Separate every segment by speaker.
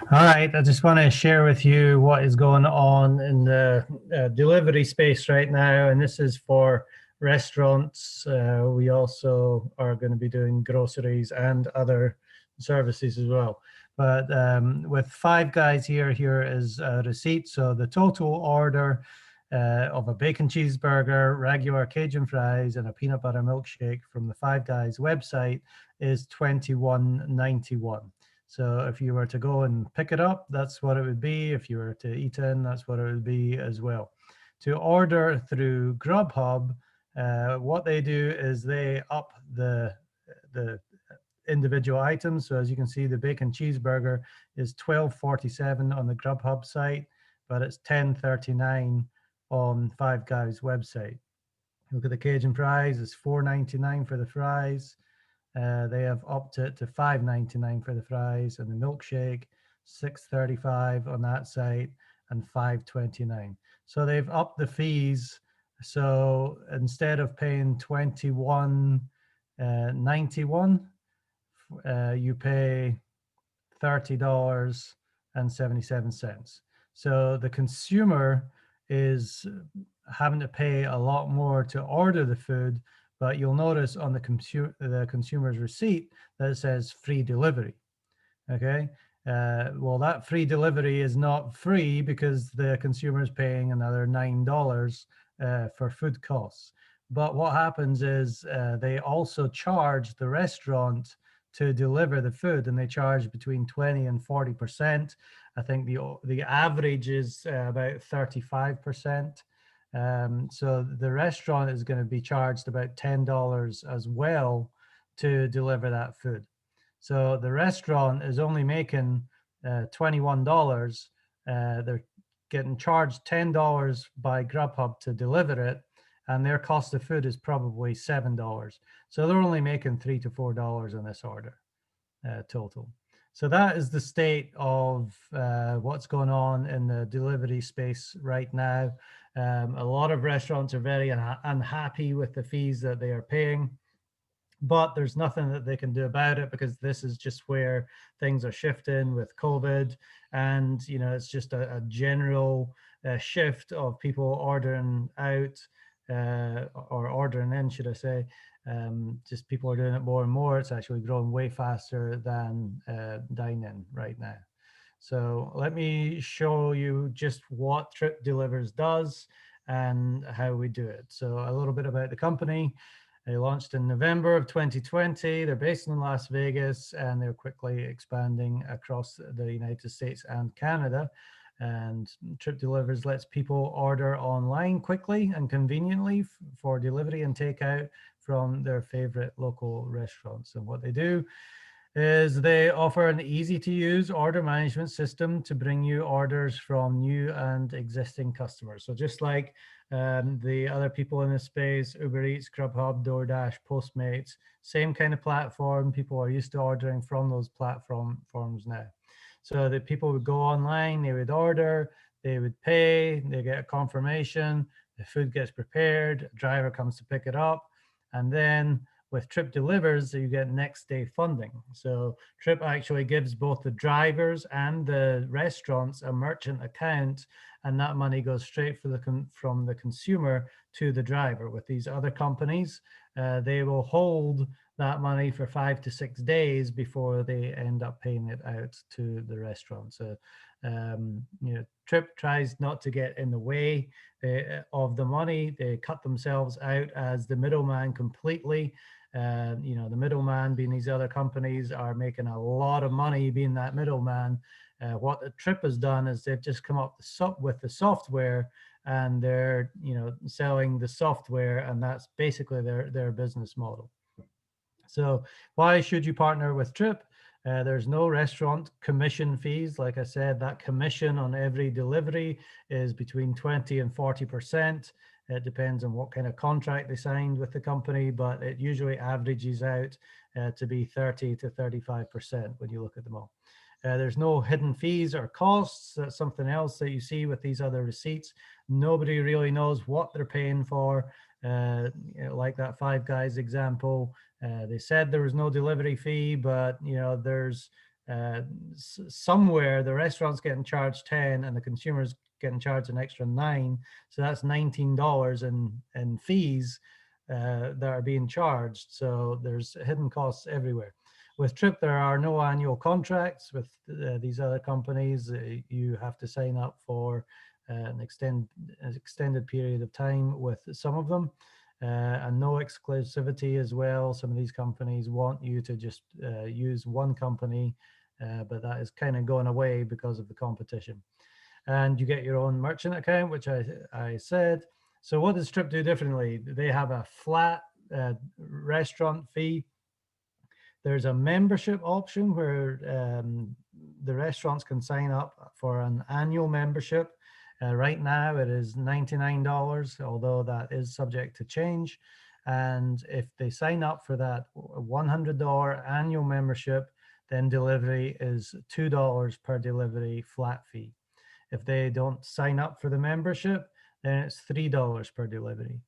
Speaker 1: All right, I just want to share with you what is going on in the delivery space right now, and this is for restaurants. We also are going to be doing groceries and other services as well. But with Five Guys here is a receipt. So the total order of a bacon cheeseburger, regular Cajun fries, and a peanut butter milkshake from the Five Guys website is $21.91. So if you were to go and pick it up, that's what it would be. If you were to eat in, that's what it would be as well. To order through Grubhub, what they do is they up the individual items. So as you can see, the bacon cheeseburger is $12.47 on the Grubhub site, but it's $10.39 on Five Guys website. Look at the Cajun fries, it's $4.99 for the fries. They have upped it to $5.99 for the fries, and the milkshake $6.35 on that site and $5.29. So they've upped the fees. So instead of paying $21.91, you pay $30.77. So the consumer is having to pay a lot more to order the food, but you'll notice on the consumer's receipt that it says free delivery. Okay. Well, that free delivery is not free because the consumer is paying another $9 for food costs. But what happens is they also charge the restaurant to deliver the food, and they charge between 20 and 40%. I think the average is about 35%. So the restaurant is going to be charged about $10 as well to deliver that food. So the restaurant is only making $21. They're getting charged $10 by Grubhub to deliver it, and their cost of food is probably $7. So they're only making $3 to $4 on this order total. So that is the state of what's going on in the delivery space right now. A lot of restaurants are very unhappy with the fees that they are paying, but there's nothing that they can do about it because this is just where things are shifting with COVID. And, it's just a general shift of people ordering out or ordering in, should I say. Just people are doing it more and more. It's actually growing way faster than dine-in right now. So let me show you just what Trip Delivers does and how we do it. So a little bit about the company. They launched in November of 2020. They're based in Las Vegas, and they're quickly expanding across the United States and Canada. And Trip Delivers lets people order online quickly and conveniently for delivery and takeout from their favorite local restaurants. And what they do is they offer an easy to use order management system to bring you orders from new and existing customers. So just like the other people in this space, Uber Eats, Grubhub, DoorDash, Postmates, same kind of platform. People are used to ordering from those platforms now. So that people would go online, they would order, they would pay, they get a confirmation, the food gets prepared, a driver comes to pick it up, and then with Trip Delivers, you get next day funding. So Trip actually gives both the drivers and the restaurants a merchant account, and that money goes straight from the consumer to the driver. With these other companies, they will hold that money for 5 to 6 days before they end up paying it out to the restaurant. So, Trip tries not to get in the way of the money. They cut themselves out as the middleman completely. The middleman being these other companies are making a lot of money being that middleman. What the Trip has done is they've just come up with the software, and they're selling the software, and that's basically their business model. So why should you partner with Trip? There's no restaurant commission fees. Like I said, that commission on every delivery is between 20 and 40%. It depends on what kind of contract they signed with the company, but it usually averages out to be 30 to 35% when you look at them all. There's no hidden fees or costs. That's something else that you see with these other receipts. Nobody really knows what they're paying for. Like that Five Guys example, they said there was no delivery fee, but there's uh, somewhere the restaurant's getting charged 10 and the consumer's getting charged an extra 9. So that's $19 in fees that are being charged. So there's hidden costs everywhere. With Trip, there are no annual contracts. With these other companies, you have to sign up for an extended period of time with some of them. And no exclusivity as well. Some of these companies want you to just use one company, but that is kind of going away because of the competition. And you get your own merchant account, which I said. So what does Trip do differently? They have a flat restaurant fee. There's a membership option where the restaurants can sign up for an annual membership. Right now it is $99, although that is subject to change. And if they sign up for that $100 annual membership, then delivery is $2 per delivery flat fee. If they don't sign up for the membership, then it's $3 per delivery.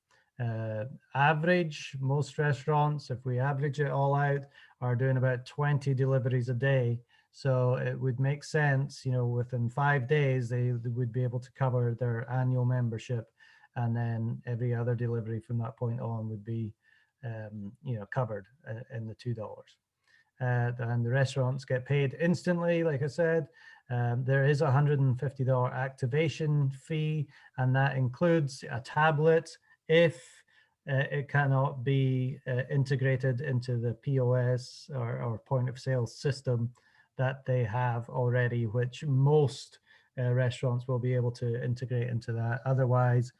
Speaker 1: Average, most restaurants, if we average it all out, are doing about 20 deliveries a day. So it would make sense, within 5 days, they would be able to cover their annual membership. And then every other delivery from that point on would be, covered in the $2. And the restaurants get paid instantly, like I said. There is a $150 activation fee, and that includes a tablet if it cannot be integrated into the POS or point of sale system that they have already, which most restaurants will be able to integrate into that. Otherwise,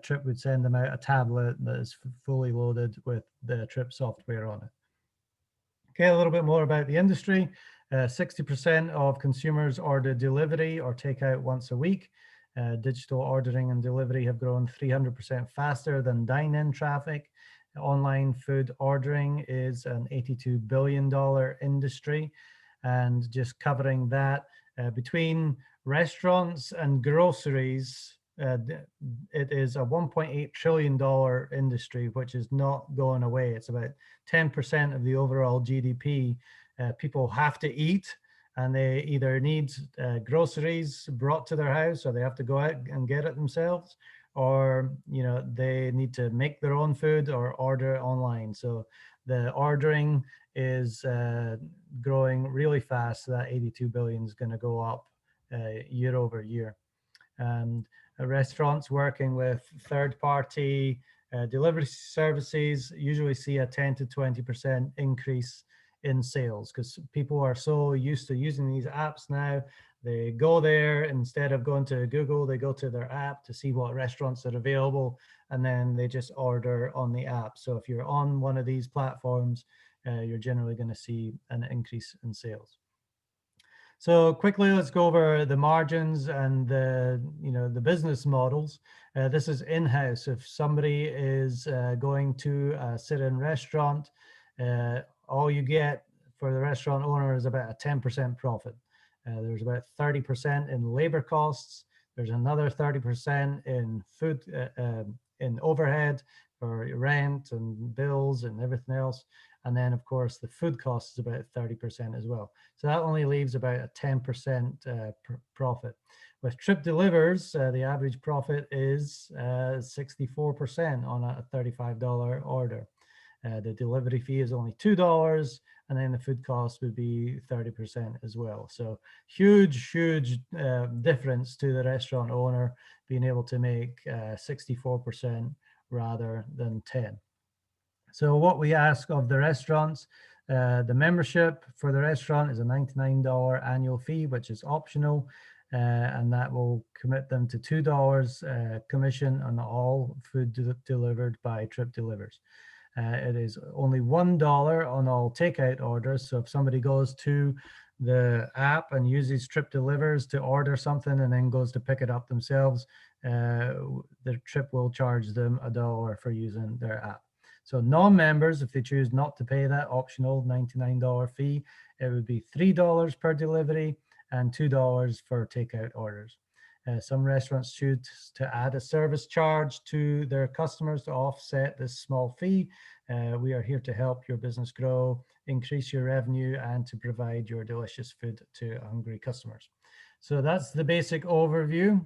Speaker 1: Trip would send them out a tablet that is fully loaded with the Trip software on it. Okay, a little bit more about the industry. 60% of consumers order delivery or takeout once a week. Digital ordering and delivery have grown 300% faster than dine-in traffic. Online food ordering is an $82 billion industry. And just covering that, between restaurants and groceries, it is a $1.8 trillion industry, which is not going away. It's about 10% of the overall GDP. People have to eat, and they either need groceries brought to their house, or they have to go out and get it themselves, or they need to make their own food or order online. So the ordering is growing really fast. So that 82 billion is going to go up year over year. And restaurants working with third-party delivery services usually see a 10 to 20% increase in sales because people are so used to using these apps now. They go there, instead of going to Google, they go to their app to see what restaurants are available, and then they just order on the app. So if you're on one of these platforms, you're generally going to see an increase in sales. So quickly, let's go over the margins and the business models. This is in-house. If somebody is going to a sit-in restaurant, all you get for the restaurant owner is about a 10% profit. There's about 30% in labor costs. There's another 30% in food, in overhead for rent and bills and everything else. And then, of course, the food cost is about 30% as well. So that only leaves about a 10% profit. With Trip Delivers, the average profit is 64% on a $35 order. The delivery fee is only $2, and then the food cost would be 30% as well. So huge difference to the restaurant owner being able to make 64% rather than 10. So what we ask of the restaurants, the membership for the restaurant is a $99 annual fee, which is optional, and that will commit them to $2 commission on all food delivered by Trip Delivers. It is only $1 on all takeout orders. So if somebody goes to the app and uses Trip Delivers to order something and then goes to pick it up themselves, the Trip will charge them $1 for using their app. So non-members, if they choose not to pay that optional $99 fee, it would be $3 per delivery and $2 for takeout orders. Some restaurants choose to add a service charge to their customers to offset this small fee. We are here to help your business grow. increase your revenue and to provide your delicious food to hungry customers. So that's the basic overview.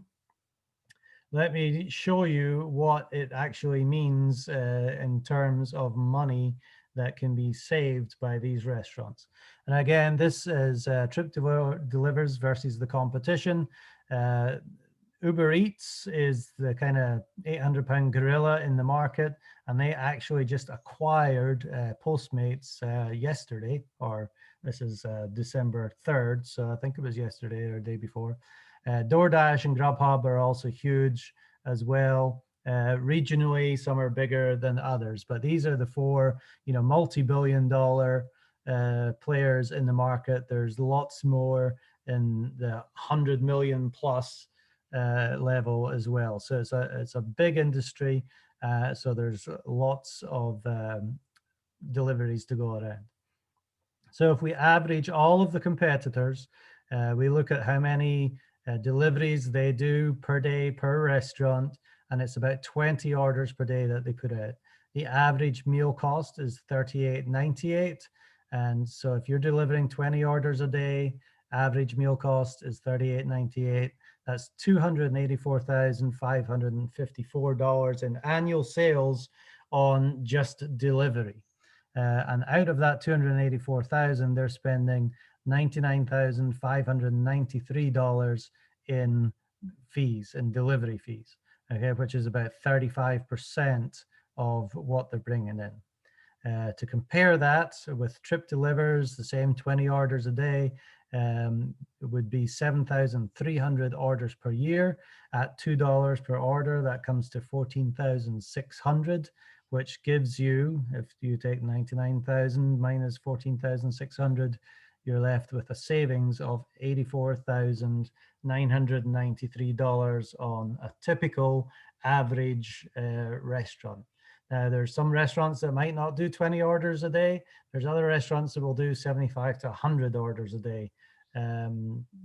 Speaker 1: Let me show you what it actually means in terms of money that can be saved by these restaurants. And again, this is Trip Delivers versus the competition. Uh, Uber Eats is the kind of 800-pound gorilla in the market, and they actually just acquired Postmates yesterday, or this is December 3rd, so I think it was yesterday or day before. DoorDash and Grubhub are also huge as well. Regionally, some are bigger than others, but these are the four, multi-billion-dollar players in the market. There's lots more in the 100 million plus level as well. So it's a big industry. So there's lots of deliveries to go around. So if we average all of the competitors, we look at how many deliveries they do per day per restaurant, and it's about 20 orders per day that they put out. The average meal cost is $38.98. And so if you're delivering 20 orders a day, average meal cost is $38.98. That's $284,554 in annual sales on just delivery. And out of that 284,000, they're spending $99,593 in fees, in delivery fees, okay, which is about 35% of what they're bringing in. To compare that with Trip Delivers, the same 20 orders a day, it would be 7,300 orders per year at $2 per order. That comes to 14,600, which gives you, if you take 99,000 minus 14,600, you're left with a savings of $84,993 on a typical average restaurant. Now, there's some restaurants that might not do 20 orders a day. There's other restaurants that will do 75 to 100 orders a day.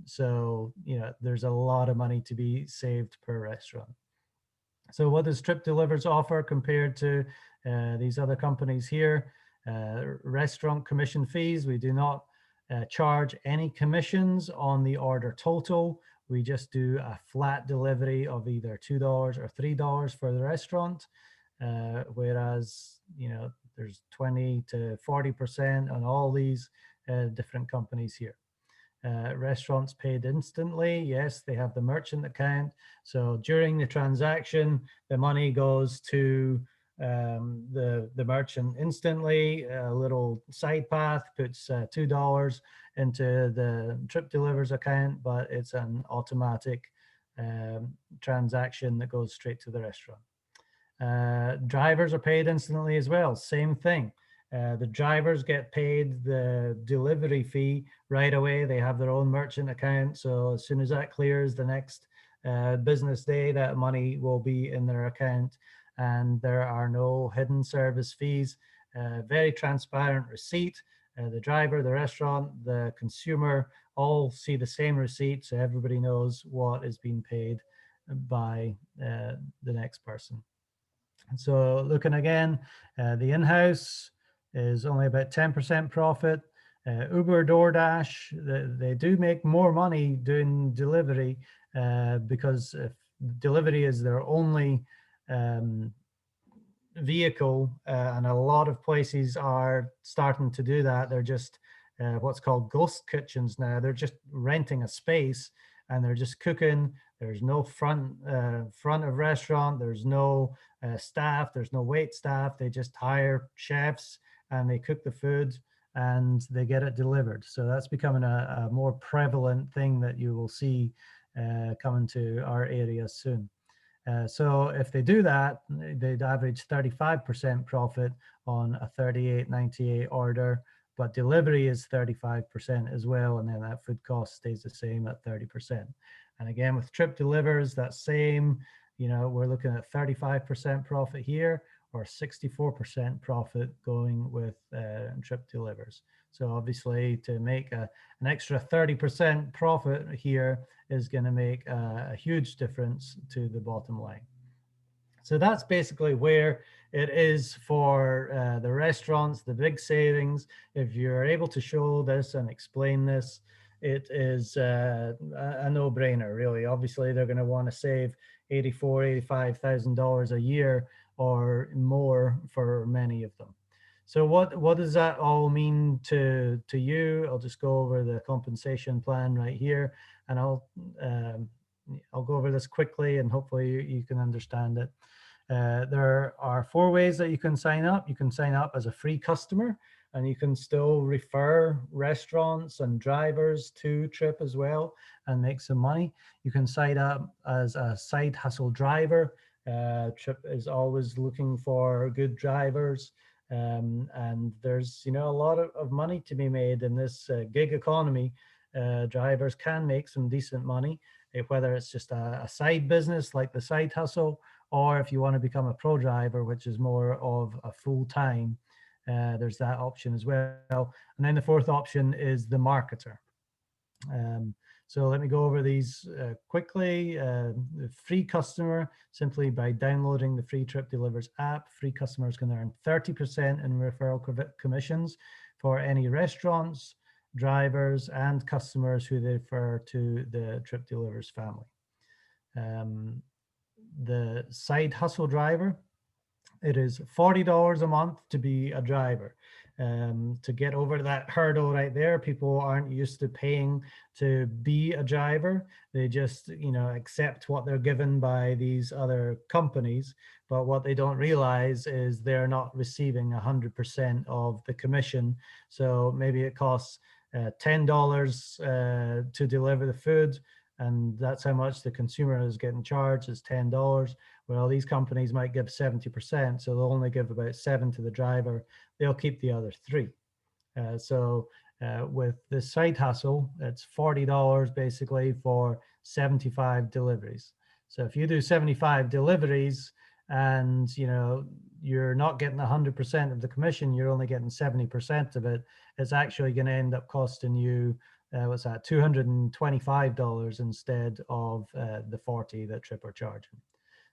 Speaker 1: So, there's a lot of money to be saved per restaurant. So what does Trip Delivers offer compared to these other companies here? Restaurant commission fees. We do not charge any commissions on the order total. We just do a flat delivery of either $2 or $3 for the restaurant. Whereas, there's 20 to 40% on all these different companies here. Restaurants paid instantly. Yes, they have the merchant account. So during the transaction, the money goes to the merchant instantly. A little side path puts $2 into the Trip Delivers account, but it's an automatic transaction that goes straight to the restaurant. Drivers are paid instantly as well. Same thing. The drivers get paid the delivery fee right away. They have their own merchant account. So as soon as that clears the next business day, that money will be in their account. And there are no hidden service fees. Very transparent receipt. The driver, the restaurant, the consumer all see the same receipt. So everybody knows what is being paid by the next person. So looking again, the in-house is only about 10% profit. Uber, DoorDash, they do make more money doing delivery because if delivery is their only vehicle, and a lot of places are starting to do that. They're just what's called ghost kitchens now. They're just renting a space and they're just cooking. There's no front of restaurant. There's no staff. There's no wait staff. They just hire chefs and they cook the food and they get it delivered. So that's becoming a more prevalent thing that you will see coming to our area soon. So if they do that, they'd average 35% profit on a $38.98 order, but delivery is 35% as well, and then that food cost stays the same at 30%. And again, with Trip Delivers, that same, we're looking at 35% profit here, or 64% profit going with Trip Delivers. So obviously to make an extra 30% profit here is going to make a huge difference to the bottom line. So that's basically where it is for the restaurants, the big savings. If you're able to show this and explain this, it is a no-brainer, really. Obviously, they're going to want to save $85,000 a year or more for many of them. So what does that all mean to you? I'll just go over the compensation plan right here, and um, I'll go over this quickly, and hopefully you can understand it. There are 4 ways that you can sign up. You can sign up as a free customer, and you can still refer restaurants and drivers to Trip as well and make some money. You can sign up as a side hustle driver. Trip is always looking for good drivers. And there's, a lot of money to be made in this gig economy. Drivers can make some decent money, whether it's just a side business like the side hustle, or if you want to become a pro driver, which is more of a full time, there's that option as well. And then the fourth option is the marketer. So let me go over these quickly. The free customer, simply by downloading the free Trip Delivers app, free customers can earn 30% in referral commissions for any restaurants, drivers, and customers who they refer to the Trip Delivers family. The side hustle driver, it is $40 a month to be a driver. To get over that hurdle right there, people aren't used to paying to be a driver. They just, accept what they're given by these other companies. But what they don't realize is they're not receiving 100% of the commission. So maybe it costs $10 to deliver the food, and that's how much the consumer is getting charged, is $10. Well, these companies might give 70%, so they'll only give about 7 to the driver. They'll keep the other 3. So with the side hustle, it's $40 basically for 75 deliveries. So if you do 75 deliveries and you're not getting 100% of the commission, you're only getting 70% of it, it's actually going to end up costing you what's that, $225 instead of the 40 that Trip are charging.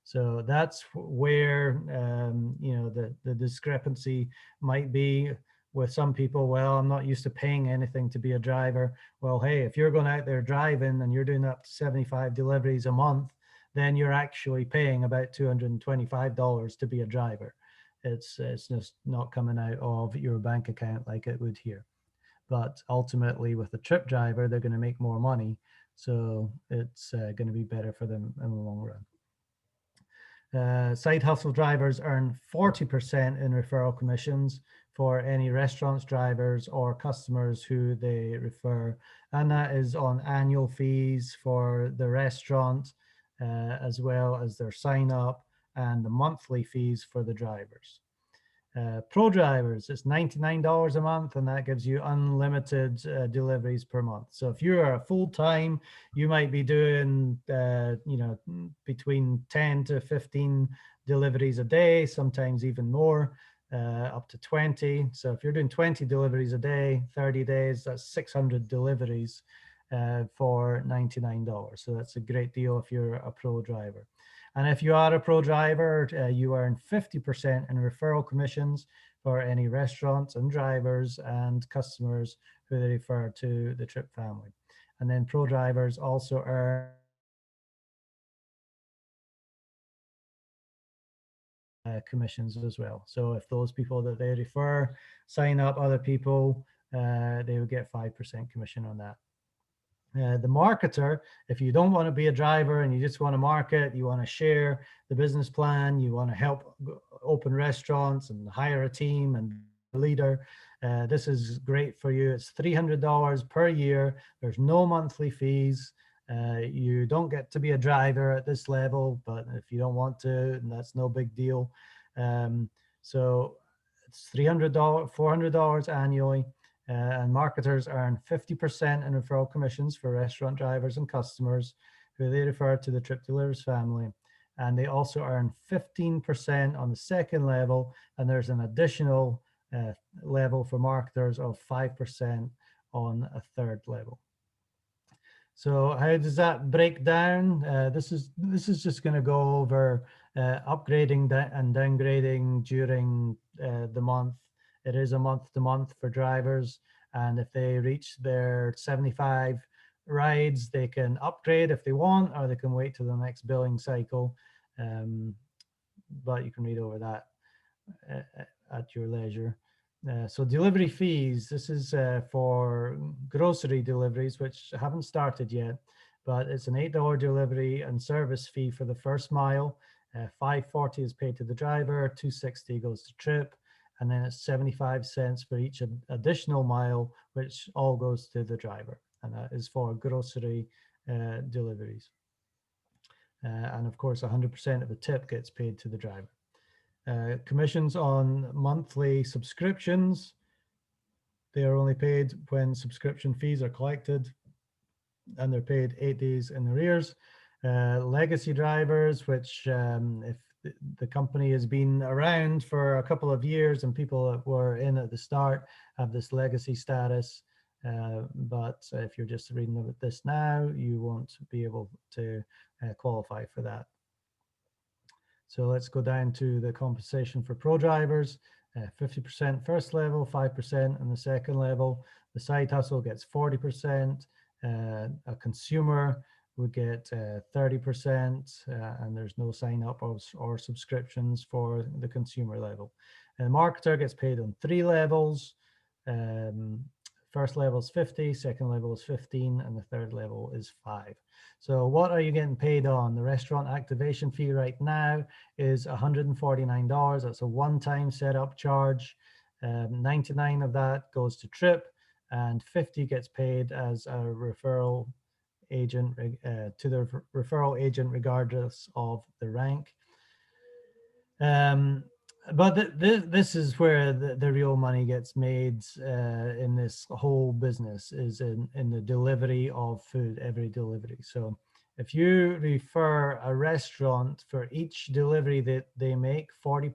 Speaker 1: So that's where the discrepancy might be with some people. Well, I'm not used to paying anything to be a driver. Well, hey, if you're going out there driving and you're doing up to 75 deliveries a month, then you're actually paying about $225 to be a driver. It's just not coming out of your bank account like it would here. But ultimately, with a Trip driver, they're going to make more money. So it's going to be better for them in the long run. Side hustle drivers earn 40% in referral commissions for any restaurants, drivers, or customers who they refer. And that is on annual fees for the restaurant, as well as their sign up, and the monthly fees for the drivers. Pro drivers, it's $99 a month, and that gives you unlimited deliveries per month. So if you are a full-time, you might be doing between 10 to 15 deliveries a day, sometimes even more, up to 20. So if you're doing 20 deliveries a day, 30 days, that's 600 deliveries for $99. So that's a great deal if you're a pro driver. And if you are a pro driver, you earn 50% in referral commissions for any restaurants and drivers and customers who they refer to the Trip family. And then pro drivers also earn commissions as well. So if those people that they refer sign up other people, they will get 5% commission on that. The marketer, if you don't want to be a driver and you just want to market, you want to share the business plan, you want to help open restaurants and hire a team and a leader, this is great for you. It's $300 per year. There's no monthly fees. You don't get to be a driver at this level, but if you don't want to, that's no big deal. So it's $300, $400 annually. And marketers earn 50% in referral commissions for restaurant drivers and customers who they refer to the Trip Delivers family. And they also earn 15% on the second level. And there's an additional level for marketers of 5% on a third level. So how does that break down? This is just going to go over upgrading and downgrading during the month. It is a month to month for drivers, and if they reach their 75 rides, they can upgrade if they want, or they can wait to the next billing cycle. Um, but you can read over that at your leisure. So delivery fees, this is for grocery deliveries, which haven't started yet, but it's an $8 delivery and service fee for the first mile. 540 is paid to the driver, 260 goes to trip, and then it's 75 cents for each additional mile, which all goes to the driver. And that is for grocery deliveries. And of course, 100% of the tip gets paid to the driver. Commissions on monthly subscriptions, they are only paid when subscription fees are collected, and they're paid 8 days in arrears. Legacy drivers, which if the company has been around for a couple of years and people that were in at the start have this legacy status. But if you're just reading about this now, you won't be able to qualify for that. So let's go down to the compensation for pro drivers, 50% first level, 5% on the second level. The side hustle gets 40%. A consumer would get 30%, and there's no sign up or subscriptions for the consumer level. And the marketer gets paid on 3 levels. First level is 50, second level is 15, and the third level is 5. So what are you getting paid on? The restaurant activation fee right now is $149. That's a one-time setup charge. 99 of that goes to trip, and 50 gets paid as a referral agent to the referral agent regardless of the rank. But this is where the real money gets made in this whole business, is in the delivery of food, every delivery. So if you refer a restaurant, for each delivery that they make, 40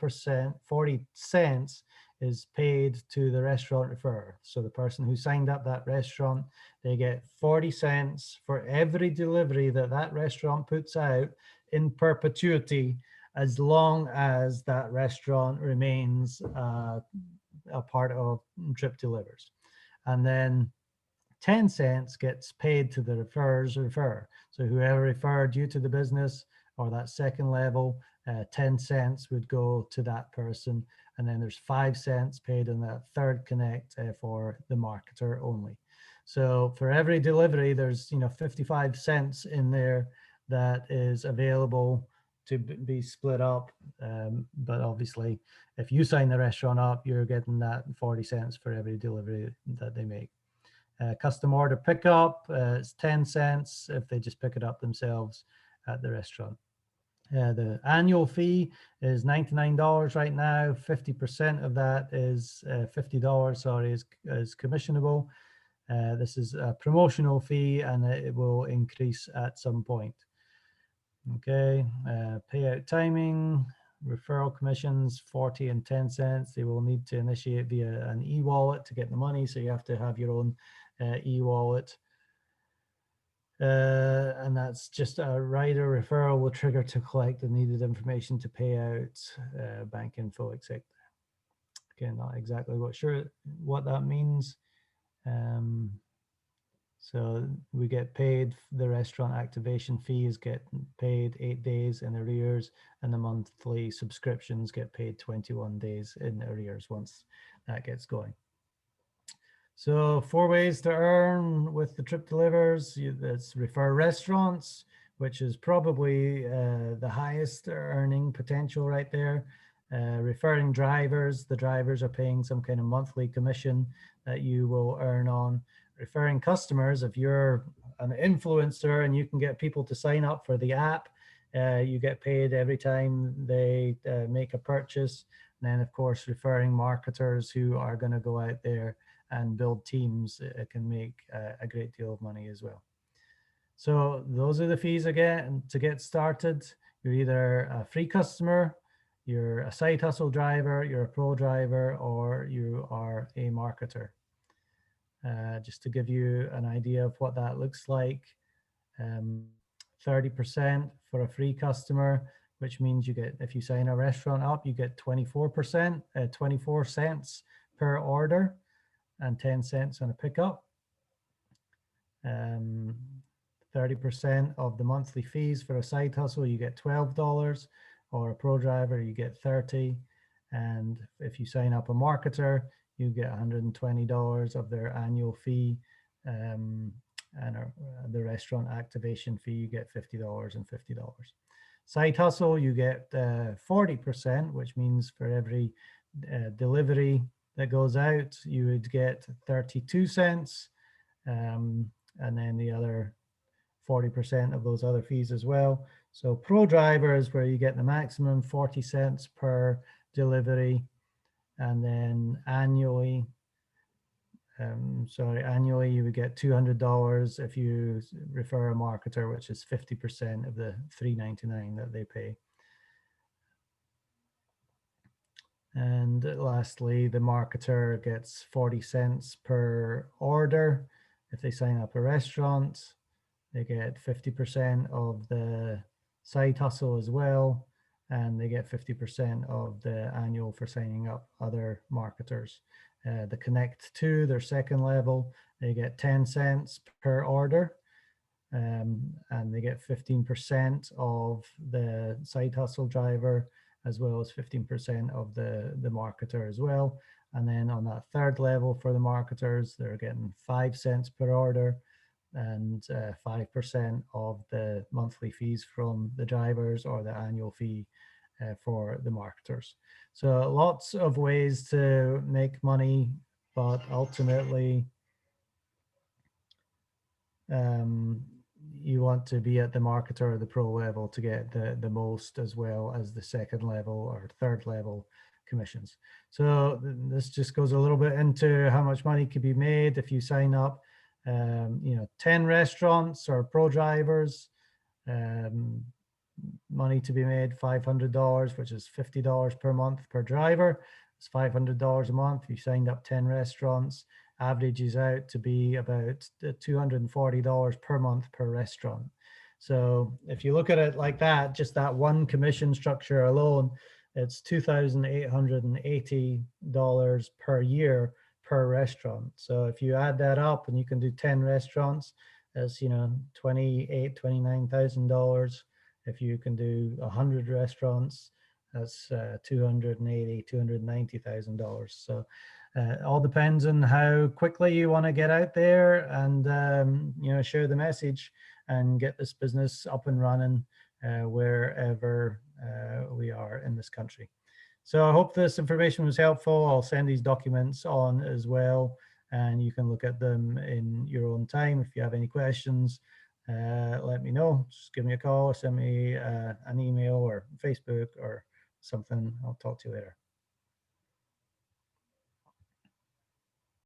Speaker 1: cents is paid to the restaurant referrer. So the person who signed up that restaurant, they get 40 cents for every delivery that restaurant puts out in perpetuity, as long as that restaurant remains a part of Trip Delivers. And then 10 cents gets paid to the referrer's referrer. So whoever referred you to the business or that second level, 10 cents would go to that person. And then there's 5 cents paid on that third connect for the marketer only. So for every delivery, there's 55 cents in there that is available to be split up. But obviously, if you sign the restaurant up, you're getting that 40 cents for every delivery that they make. Custom order pickup is 10 cents if they just pick it up themselves at the restaurant. The annual fee is $99 right now. 50% of that is $50, sorry, is commissionable. This is a promotional fee, and it will increase at some point. Okay, payout timing, referral commissions, 40 and 10 cents. They will need to initiate via an e-wallet to get the money, so you have to have your own e-wallet. And that's just a rider referral will trigger to collect the needed information to pay out, bank info, etc. Okay, not exactly sure what that means. So we get paid, the restaurant activation fees get paid 8 days in arrears, and the monthly subscriptions get paid 21 days in arrears once that gets going. So 4 ways to earn with the Trip Delivers. That's refer restaurants, which is probably the highest earning potential right there. Referring drivers, the drivers are paying some kind of monthly commission that you will earn on. Referring customers, if you're an influencer and you can get people to sign up for the app, you get paid every time they make a purchase. And then, of course, referring marketers who are going to go out there and build teams, it can make a great deal of money as well. So those are the fees again to get started. You're either a free customer, you're a side hustle driver, you're a pro driver, or you are a marketer. Just to give you an idea of what that looks like. 30% for a free customer, which means you get, if you sign a restaurant up, you get 24%, 24 cents per order and 10 cents on a pickup. 30% of the monthly fees for a side hustle, you get $12, or a pro driver, you get 30. And if you sign up a marketer, you get $120 of their annual fee. And the restaurant activation fee, you get $50 and $50. Side hustle, you get 40%, which means for every delivery that goes out, you would get 32 cents. And then the other 40% of those other fees as well. So pro driver is where you get the maximum 40 cents per delivery. And then annually, annually you would get $200 if you refer a marketer, which is 50% of the $3.99 that they pay. And lastly, the marketer gets 40 cents per order. If they sign up a restaurant, they get 50% of the side hustle as well. And they get 50% of the annual for signing up other marketers. The Connect 2, their second level, they get 10 cents per order. And they get 15% of the side hustle driver, as well as 15% of the marketer as well. And then on that third level for the marketers, they're getting 5 cents per order and 5% of the monthly fees from the drivers, or the annual fee for the marketers. So lots of ways to make money, but ultimately you want to be at the marketer or the pro level to get the most, as well as the second level or third level commissions. So this just goes a little bit into how much money can be made if you sign up 10 restaurants or pro drivers. Money to be made $500, which is $50 per month per driver. It's $500 a month. If you signed up 10 restaurants, averages out to be about $240 per month per restaurant. So if you look at it like that, just that one commission structure alone, it's $2,880 per year per restaurant. So if you add that up and you can do 10 restaurants, that's $29,000. If you can do 100 restaurants, that's $290,000. So it all depends on how quickly you want to get out there and share the message and get this business up and running wherever we are in this country. So I hope this information was helpful. I'll send these documents on as well, and you can look at them in your own time. If you have any questions, let me know. Just give me a call or send me an email or Facebook or something. I'll talk to you later.